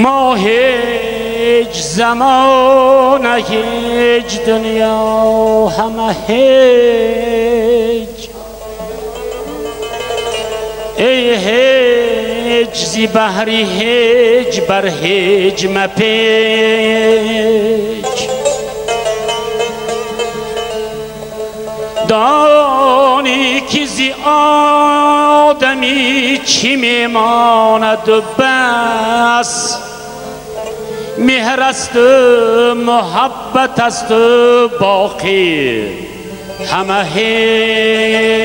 ما هیچ زمان هیچ دنیا همه هیچ ای هیچ زی بحری هیچ بر هیچ مپیچ دانی که زی آدمی چی میماند و بس مهر است و محبت است و باقی همه هیچ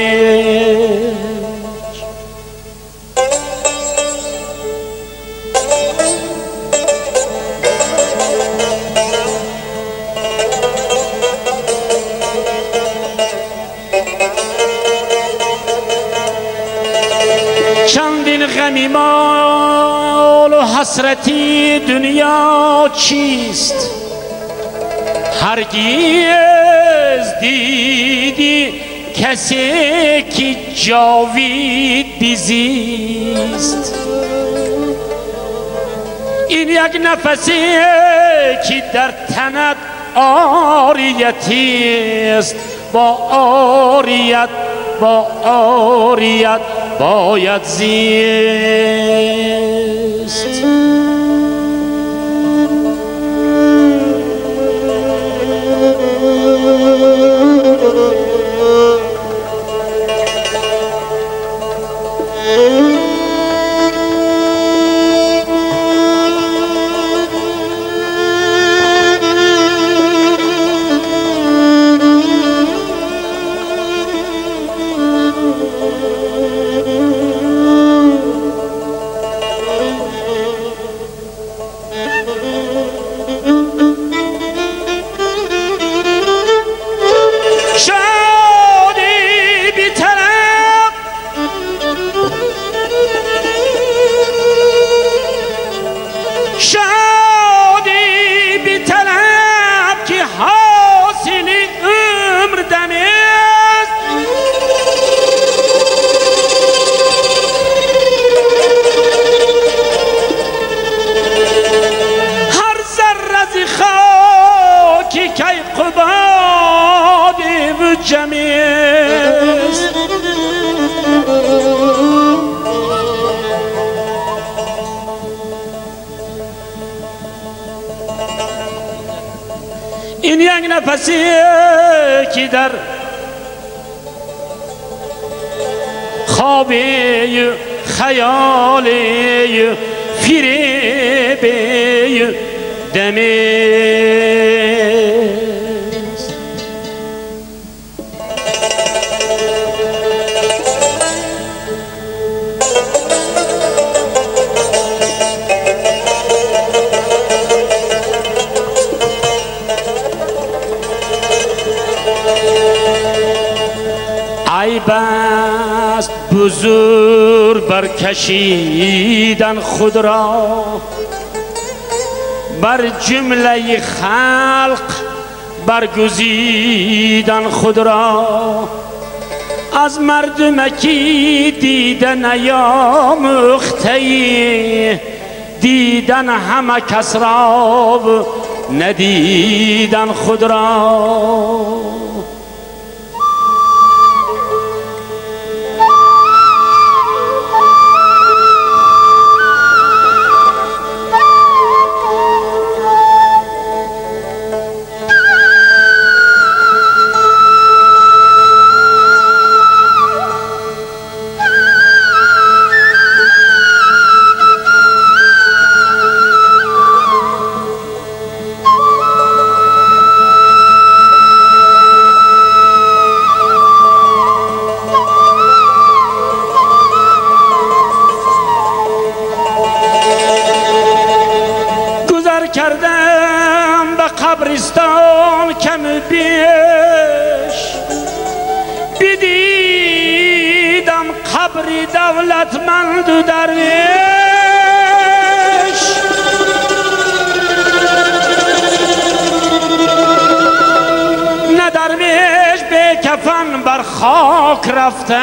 چندین غمی مال و حسرتی دنیا چیست هرگز دیدی کسی که جاوید زیست این یک نفسی که در تنت عاریتی است با عاریت باید زیست این یک نفسی که در خوابی خیالی فریبی دمی عیب است بزرگ برکشیدن خود را بر جمله خلق برگزیدن خود را از مردمکی دیدن نیاموخته دیدن همه کس را ندیدن خود را کردم به قبرستان کم بیش بدیدم قبری دولتمند و درویش نه درویش به کفن بر خاک رفته،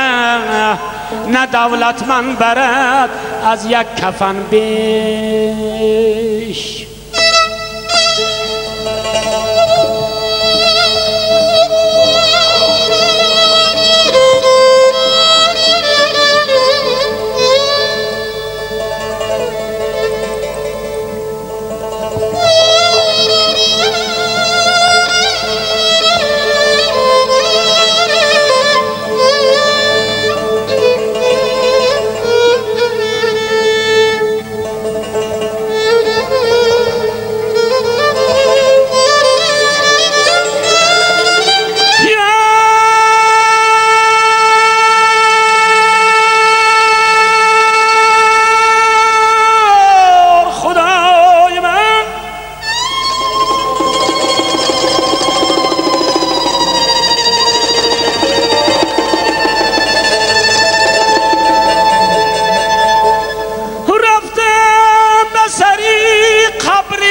نه دولت من برد از یک کفن بیش.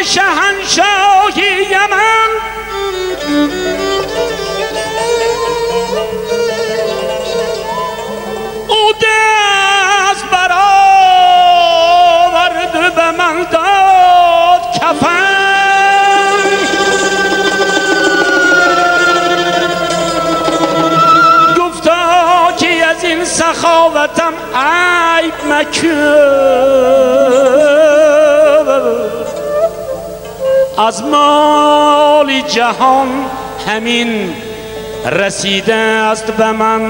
شهنشاهی یمن او دست برآورد به من داد کفن. گفتا که از این سخاوتم عیب مکن، از مال جهان همین رسیده است به من.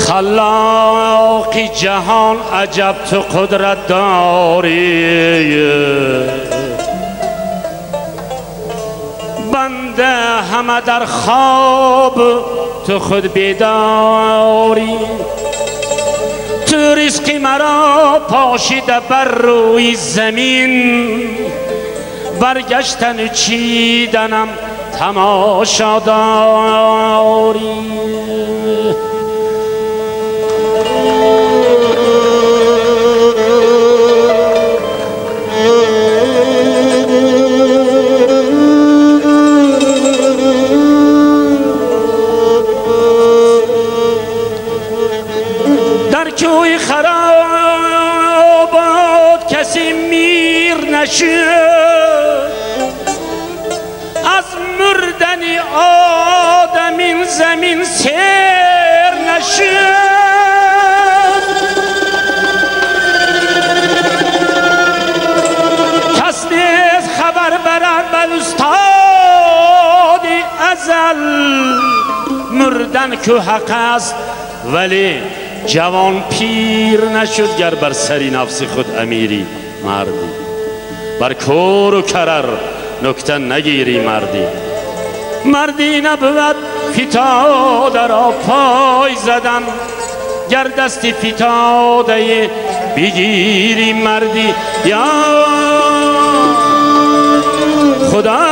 خلاقی جهان عجب تو قدرت داری، بنده همه در خواب تو خود بیداری. تو رزق مرا پاشیده بر روی زمین، برگشتن چیدنم تماشا داری. در کوی خرابات کسی میر نشد، از مردن آدم این زمین سیر نشد. کس نیز خبر برد بر استاد ازل، مردن که حق است ولی جوان پیر نشد. گر بر سری نفس خود امیری مردی، بر کور و کرر نکته نگیری مردی. مردی نبود فتاده را پای زدن، گر دستی فتاده بگیری مردی. یا خدا